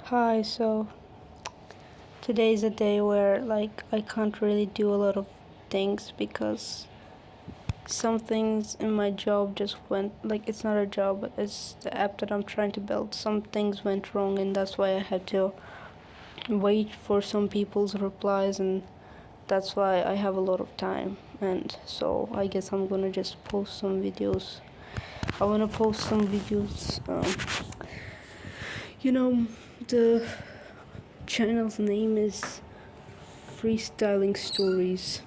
Hi, so today's a day where I can't really do a lot of things because some things in my job just went it's not a job, but it's the app that I'm trying to build. Some things went wrong and that's why I had to wait for some people's replies, and that's why I have a lot of time. And so I guess I'm gonna just post some videos. I wanna post some videos. You know, the channel's name is Freestyling Stories,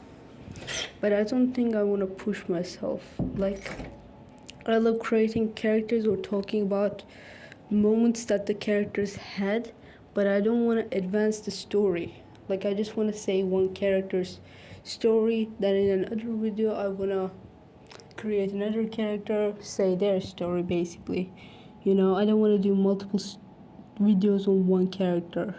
but I don't think I want to push myself. I love creating characters or talking about moments that the characters had, but I don't want to advance the story. I just want to say one character's story, then in another video I want to create another character, say their story basically. I don't want to do multiple videos on one character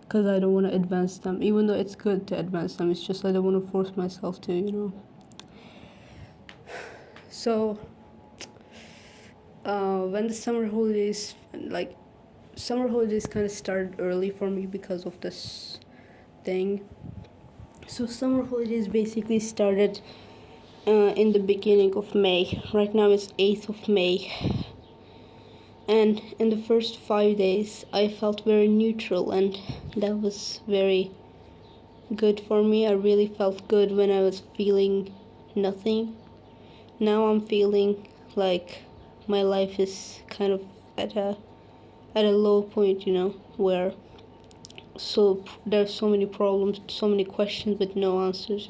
because I don't want to advance them, even though it's good to advance them. It's just I don't want to force myself to. So, when the summer holidays kind of started early for me because of this thing. So summer holidays basically started in the beginning of May. Right now it's 8th of May. And in the first 5 days, I felt very neutral, and that was very good for me. I really felt good when I was feeling nothing. Now I'm feeling like my life is kind of at a low point, where there's so many problems, so many questions with no answers.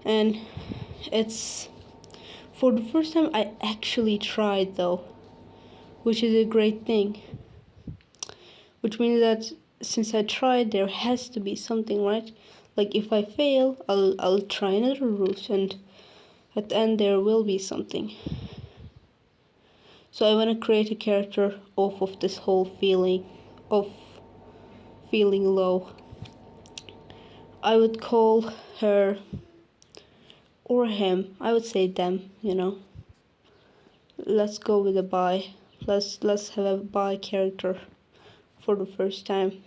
And it's for the first time I actually tried though, which is a great thing. Which means that since I tried, there has to be something, right? Like if I fail, I'll try another route, and at the end there will be something. So I want to create a character off of this whole feeling of feeling low. I would call her or him. I would say them. Let's go with a bi. Let's have a bi character for the first time.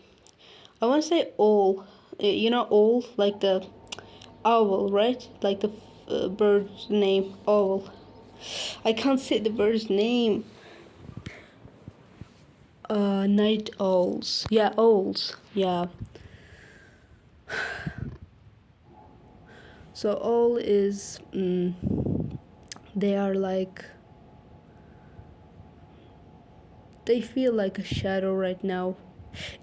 I want to say owl. Owl, like the owl, right? Like the bird's name, owl. I can't say the bird's name. Night owls. Yeah, owls. Yeah. So owl is, they are they feel like a shadow right now.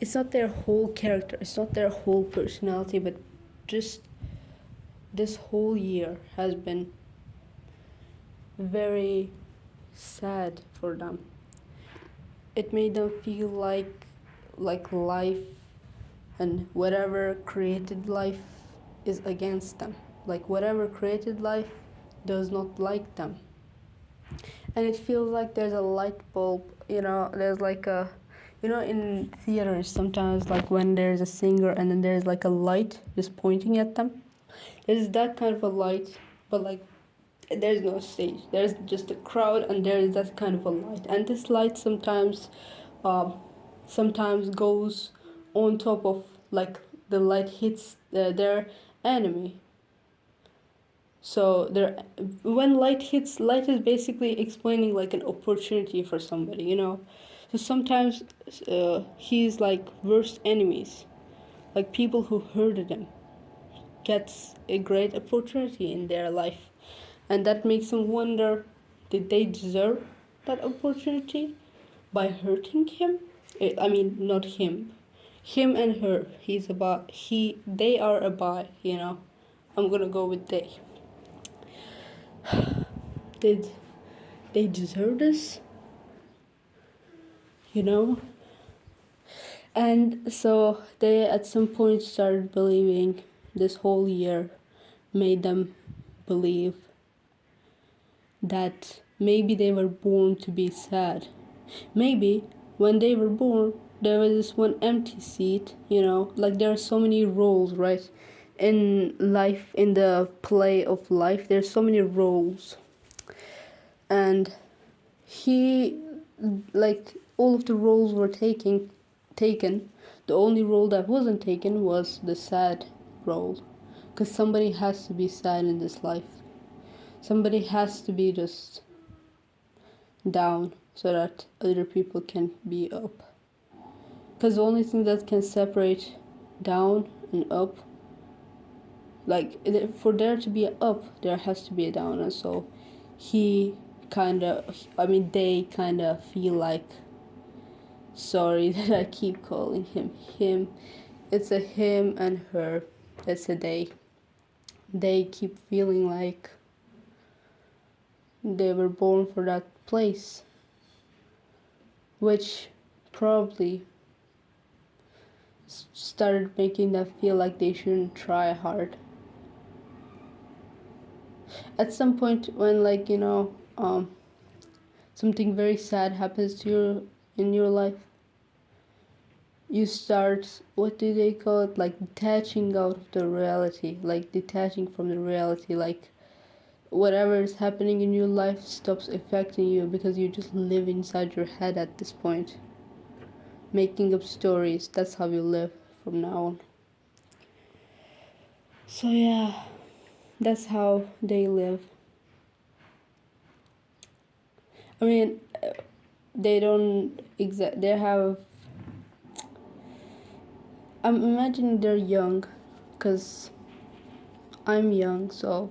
It's not their whole character, it's not their whole personality, but just this whole year has been very sad for them. It made them feel like life and whatever created life is against them. Like whatever created life does not like them. And it feels like there's a light bulb, there's in theaters sometimes, like when there's a singer and then there's like a light just pointing at them. There's that kind of a light, but there's no stage. There's just a crowd and there's that kind of a light. And this light um, sometimes goes on top of the light hits their enemy. So when light hits, light is basically explaining like an opportunity for somebody. So sometimes he's like worst enemies, like people who hurted him, gets a great opportunity in their life, and that makes them wonder, did they deserve that opportunity by hurting him? I mean, not him and her. They are a bi. I'm gonna go with they. Did they deserve this? you know and so they at some point started believing. This whole year made them believe that maybe they were born to be sad. Maybe when they were born there was this one empty seat, like there are so many roles, right? In life, in the play of life, there's so many roles, and he like all of the roles were taken. The only role that wasn't taken was the sad role, because somebody has to be sad in this life. Somebody has to be just down so that other people can be up. Because the only thing that can separate down and up, like for there to be an up, there has to be a down. And so they kind of feel like, sorry that I keep calling him. It's a him and her. It's a they. They keep feeling like they were born for that place, which probably started making them feel like they shouldn't try hard. At some point when, like, something very sad happens to you in your life, you start, what do they call it, like detaching out of the reality, like detaching from the reality, like whatever is happening in your life stops affecting you because you just live inside your head at this point, making up stories. That's how you live from now on. So yeah, that's how they live. I mean, they don't they have, I'm imagining they're young, because I'm young, so.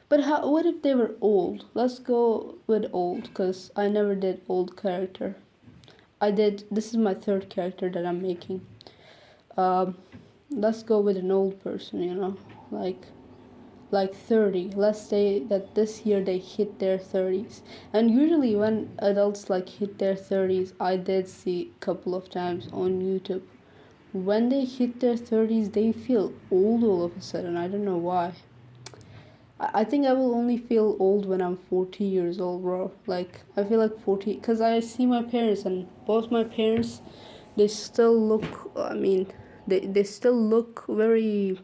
But what if they were old? Let's go with old, because I never did old character. This is my third character that I'm making. Let's go with an old person, like 30. Let's say that this year they hit their 30s. And usually when adults like hit their 30s, I did see a couple of times on YouTube, when they hit their 30s, they feel old all of a sudden. I don't know why. I think I will only feel old when I'm 40 years old, bro. Like, I feel like 40, because I see my parents, and both my parents, they still look, they still look very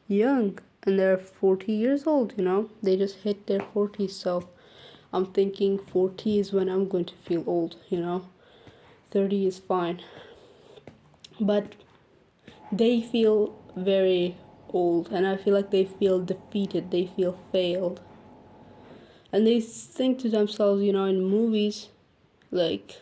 young, and they're 40 years old, They just hit their 40s, so I'm thinking 40 is when I'm going to feel old, 30 is fine. But they feel very old, and I feel like they feel defeated, they feel failed. And they think to themselves, in movies, like,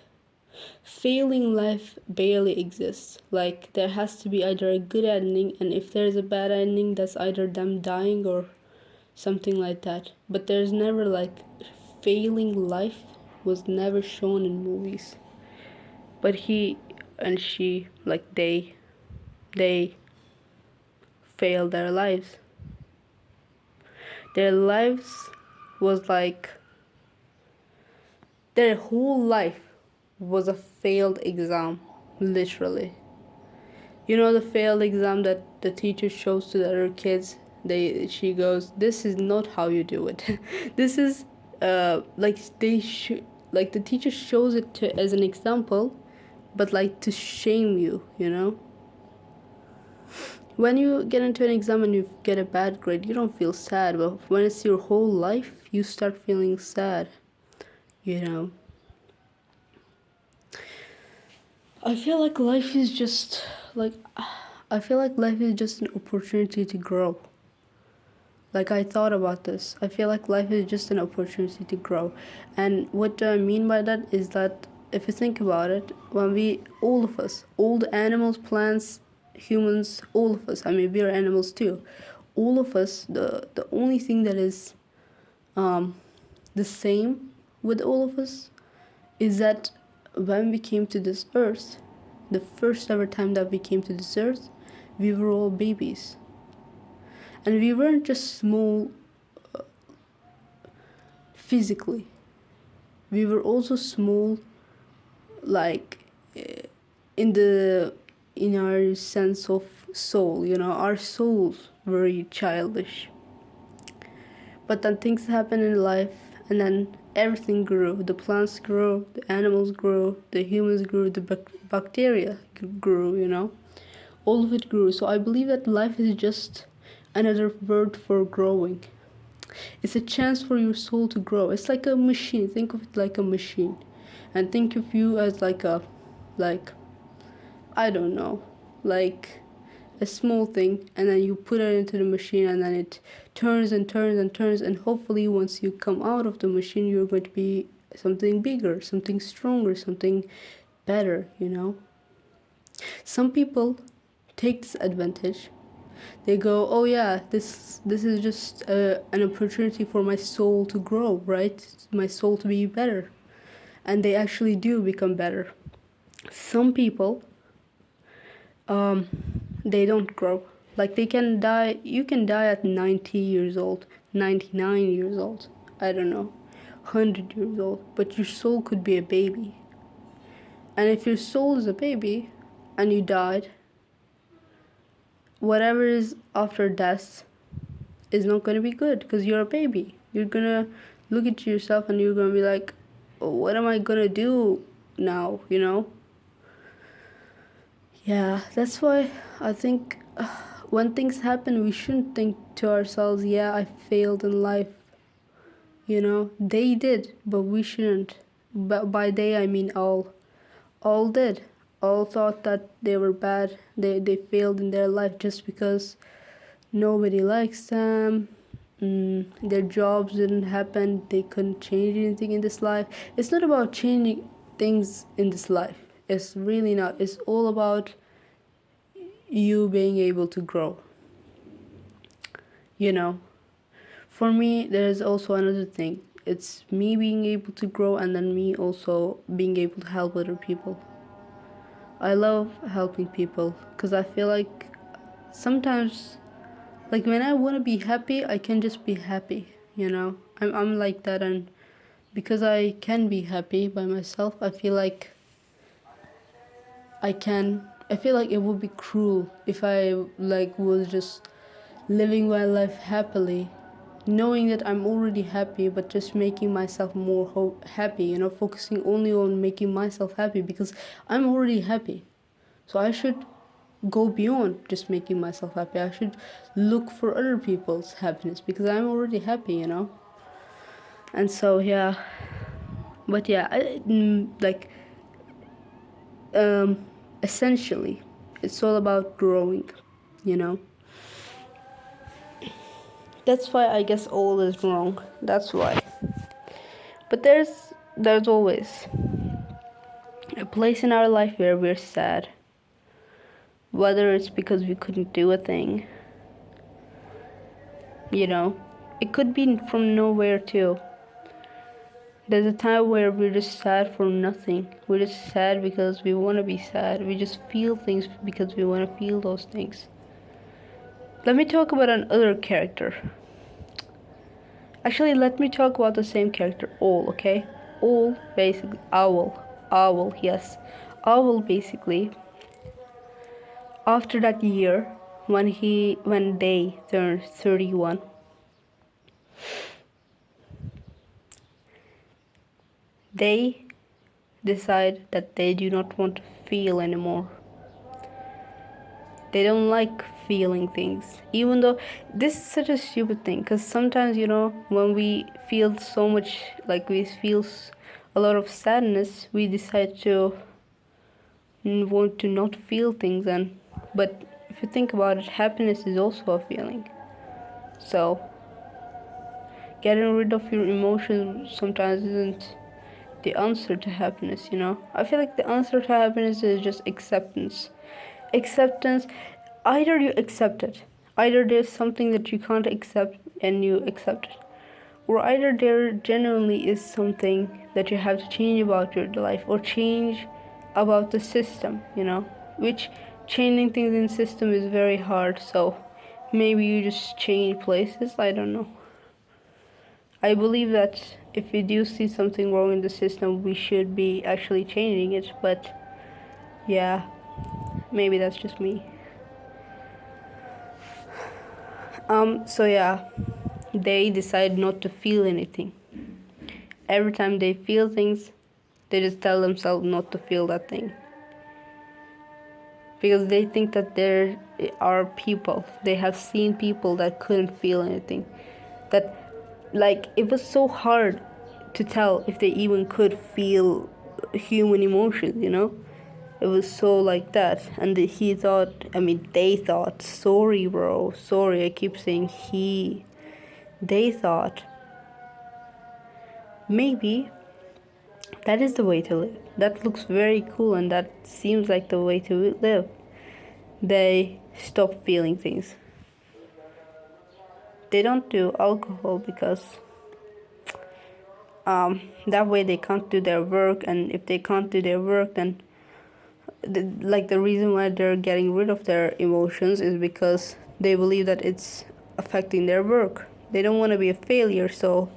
failing life barely exists. Like, there has to be either a good ending, and if there's a bad ending, that's either them dying or something like that. But there's never, like, failing life was never shown in movies. But he and she, like, they fail their lives. Their lives was like, their whole life was a failed exam, literally. The failed exam that the teacher shows to the other kids. She goes, "This is not how you do it." This is like the teacher shows it as an example, but like to shame you, When you get into an exam and you get a bad grade, you don't feel sad, but when it's your whole life, you start feeling sad, I feel like life is just an opportunity to grow. Like, I thought about this. I feel like life is just an opportunity to grow. And what do I mean by that is that if you think about it, all of us, all the animals, plants, humans, all of us, we are animals too. All of us, the only thing that is the same with all of us is that when we came to this earth, the first ever time that we came to this earth, we were all babies. And we weren't just small physically. We were also small, like, in our sense of soul, our souls were very childish. But then things happen in life, and then everything grew. The plants grew, the animals grew, the humans grew, the bacteria grew, All of it grew. So I believe that life is just another word for growing. It's a chance for your soul to grow. It's like a machine. Think of it like a machine. and think of you as like a, like, I don't know, like a small thing, and then you put it into the machine, and then it turns and turns and turns, and hopefully once you come out of the machine, you're going to be something bigger, something stronger, something better, you know. Some people take this advantage. They go, oh yeah, this is just an opportunity for my soul to grow, right? My soul to be better. And they actually do become better. Some people, they don't grow. Like, they can die, you can die at 90 years old, 99 years old, I don't know, 100 years old, but your soul could be a baby. And if your soul is a baby and you died, whatever is after death is not going to be good, because you're a baby. You're going to look at yourself and you're going to be like, oh, what am I going to do now, you know? Yeah, that's why I think when things happen, we shouldn't think to ourselves, yeah, I failed in life. You know, they did, but we shouldn't. But by they, I mean all. All did. All thought that they were bad. They failed in their life just because nobody likes them. Their jobs didn't happen. They couldn't change anything in this life. It's not about changing things in this life. It's really not. It's all about you being able to grow. You know, for me, there's also another thing. It's me being able to grow, and then me also being able to help other people. I love helping people because I feel like sometimes, like, when I want to be happy, I can just be happy, you know? I'm like that, and because I can be happy by myself, I feel like it would be cruel if I, like, was just living my life happily, knowing that I'm already happy, but just making myself more happy, you know, focusing only on making myself happy, because I'm already happy. So I should go beyond just making myself happy. I should look for other people's happiness, because I'm already happy, you know. And so, yeah, but yeah, essentially, it's all about growing, you know. That's why I guess all is wrong. That's why. But there's always a place in our life where we're sad. Whether it's because we couldn't do a thing, you know. It could be from nowhere too. There's a time where we're just sad for nothing. We're just sad because we want to be sad. We just feel things because we want to feel those things. Let me talk about another character. Actually, let me talk about the same character, Owl, okay? Owl, basically, Owl, yes. Owl, basically, after that year, when they turned 31, they decide that they do not want to feel anymore. They don't like feeling things, even though this is such a stupid thing, because sometimes, you know, when we feel so much, like we feel a lot of sadness, we decide to want to not feel things. But if you think about it, happiness is also a feeling. So getting rid of your emotions sometimes isn't the answer to happiness, you know. I feel like the answer to happiness is just acceptance. Either you accept it, either there's something that you can't accept and you accept it, or either there genuinely is something that you have to change about your life, or change about the system, you know, which changing things in system is very hard. So maybe you just change places, I don't know. I believe that if we do see something wrong in the system, we should be actually changing it, but yeah, maybe that's just me. So yeah, they decide not to feel anything. Every time they feel things, they just tell themselves not to feel that thing. Because they think that there are people, they have seen people that couldn't feel anything. That, like, it was so hard to tell if they even could feel human emotions, you know? It was so like that. And he thought, I mean, they thought, sorry, bro, sorry, I keep saying he. They thought maybe that is the way to live. That looks very cool and that seems like the way to live. They stop feeling things. They don't do alcohol because that way they can't do their work, and if they can't do their work, then the reason why they're getting rid of their emotions is because they believe that it's affecting their work. They don't want to be a failure, so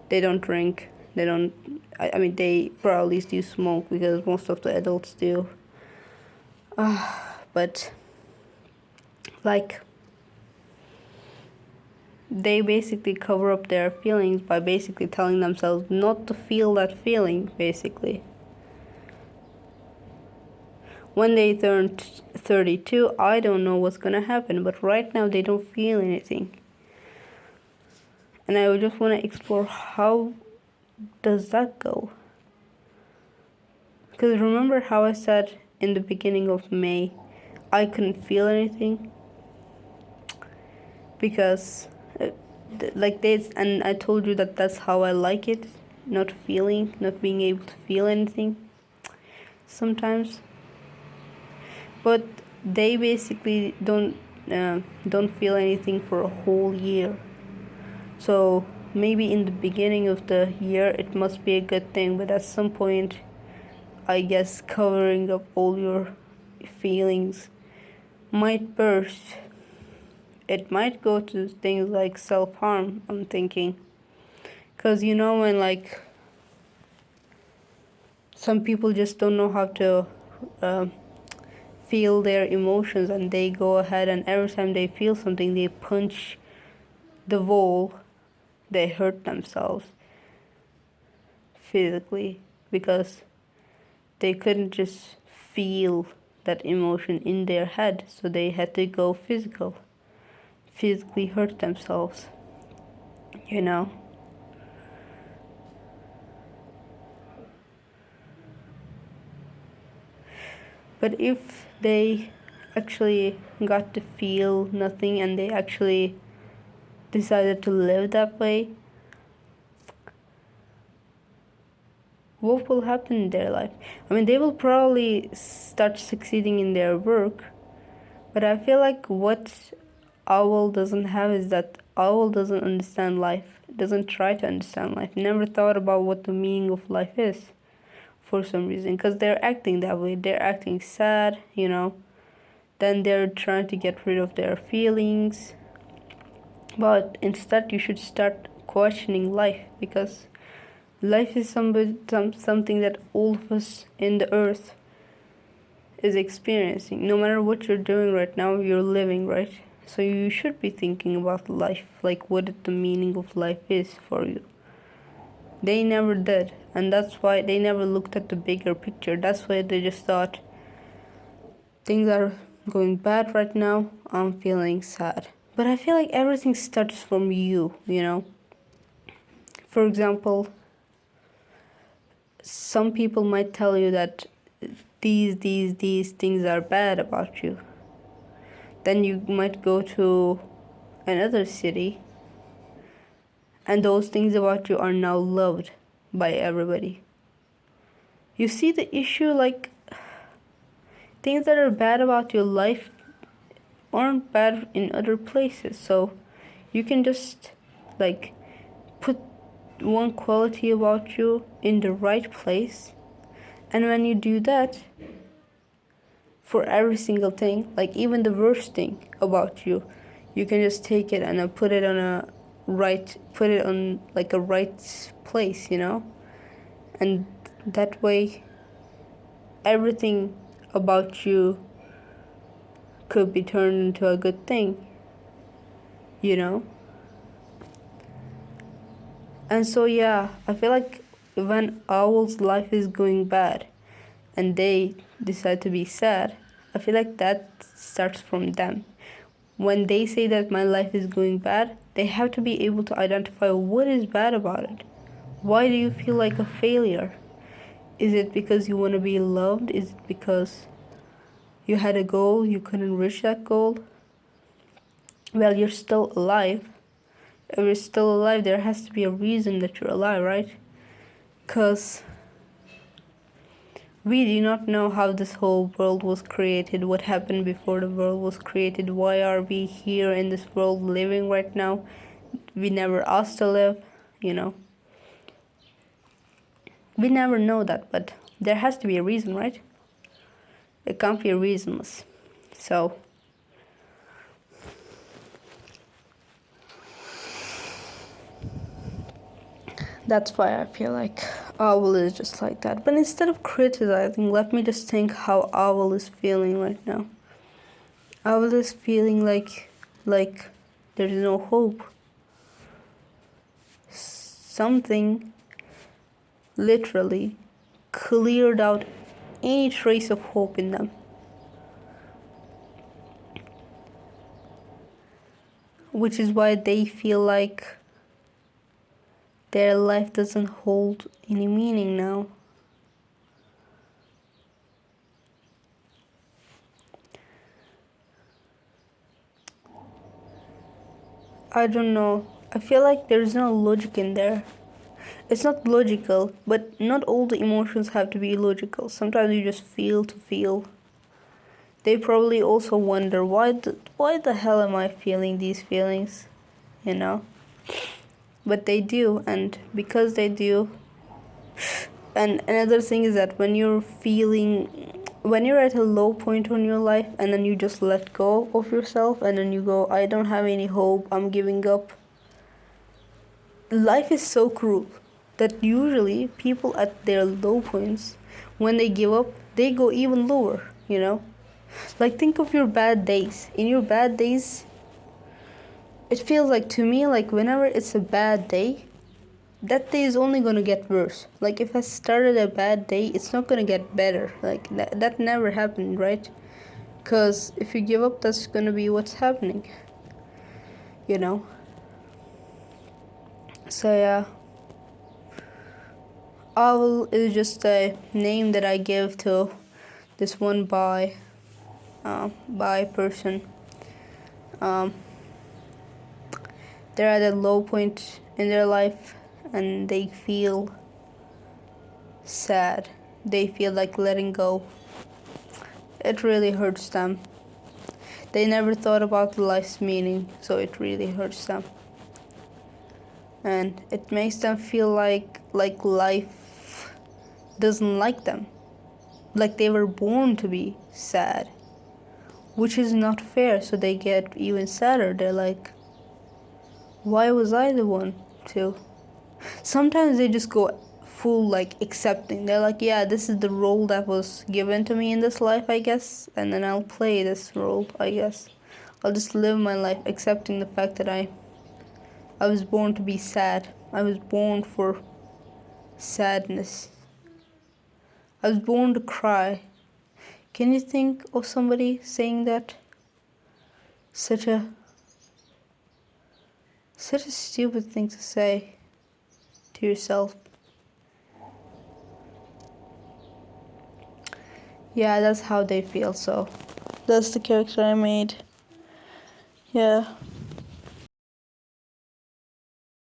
they don't drink. They don't. I mean, they probably do smoke because most of the adults do. But like they basically cover up their feelings by basically telling themselves not to feel that feeling, basically. When they turn 32, I don't know what's gonna happen, but right now they don't feel anything. And I just want to explore how does that go? Because remember how I said in the beginning of May, I couldn't feel anything? Because like this, and I told you that that's how I like it, not feeling, not being able to feel anything sometimes. But they basically don't feel anything for a whole year. So maybe in the beginning of the year it must be a good thing, but at some point, I guess covering up all your feelings might burst. It might go to things like self-harm, I'm thinking. Because you know when like some people just don't know how to feel their emotions, and they go ahead and every time they feel something they punch the wall, they hurt themselves physically because they couldn't just feel that emotion in their head, so they had to go physically hurt themselves, you know. But if they actually got to feel nothing and they actually decided to live that way, what will happen in their life? I mean, they will probably start succeeding in their work, but I feel like what Owl doesn't have is that Owl doesn't understand life, doesn't try to understand life, never thought about what the meaning of life is for some reason, because they're acting that way. They're acting sad, you know, then they're trying to get rid of their feelings. But instead, you should start questioning life, because life is something that all of us in the earth is experiencing. No matter what you're doing right now, you're living, right? So you should be thinking about life, like what the meaning of life is for you. They never did, and that's why they never looked at the bigger picture. That's why they just thought, things are going bad right now, I'm feeling sad. But I feel like everything starts from you, you know? For example, some people might tell you that these things are bad about you. Then you might go to another city, and those things about you are now loved by everybody. You see the issue, like things that are bad about your life aren't bad in other places. So you can just like put one quality about you in the right place, and when you do that for every single thing, like even the worst thing about you, you can just take it and put it on like a right place, you know? And that way everything about you could be turned into a good thing, you know? And so yeah, I feel like when Owl's life is going bad and they decide to be sad, I feel like that starts from them. When they say that my life is going bad, they have to be able to identify what is bad about it. Why do you feel like a failure? Is it because you want to be loved? Is it because you had a goal, you couldn't reach that goal? Well, you're still alive. If you're still alive, there has to be a reason that you're alive, right? Because we do not know how this whole world was created, what happened before the world was created, why are we here in this world living right now? We never asked to live, you know. We never know that, but there has to be a reason, right? It can't be reasonless. So, that's why I feel like Owl is just like that. But instead of criticizing, let me just think how Owl is feeling right now. Owl is feeling like there's no hope. Something literally cleared out any trace of hope in them. Which is why they feel like their life doesn't hold any meaning now. I don't know. I feel like there's no logic in there. It's not logical, but not all the emotions have to be logical. Sometimes you just feel to feel. They probably also wonder why the hell am I feeling these feelings, you know? But they do, and because they do. And another thing is that when you're at a low point in your life and then you just let go of yourself and then you go, I don't have any hope, I'm giving up. Life is so cruel that usually people at their low points, when they give up, they go even lower, you know? Like, think of your bad days. In your bad days, it feels like, to me, like whenever it's a bad day, that day is only gonna get worse. Like, if I started a bad day, it's not gonna get better. Like, that never happened, right? Because if you give up, that's gonna be what's happening, you know? So, yeah. Owl is just a name that I give to this one bi person. They're at a low point in their life and they feel sad. They feel like letting go. It really hurts them. They never thought about life's meaning, so it really hurts them. And it makes them feel like life doesn't like them. Like they were born to be sad. Which is not fair, so they get even sadder. They're like, why was I the one to? Sometimes they just go full like accepting. They're like, yeah, this is the role that was given to me in this life, I guess, and then I'll play this role, I guess. I'll just live my life accepting the fact that I was born to be sad. I was born for sadness. I was born to cry. Can you think of somebody saying that? Such a stupid thing to say to yourself. Yeah, that's how they feel, so that's the character I made. Yeah.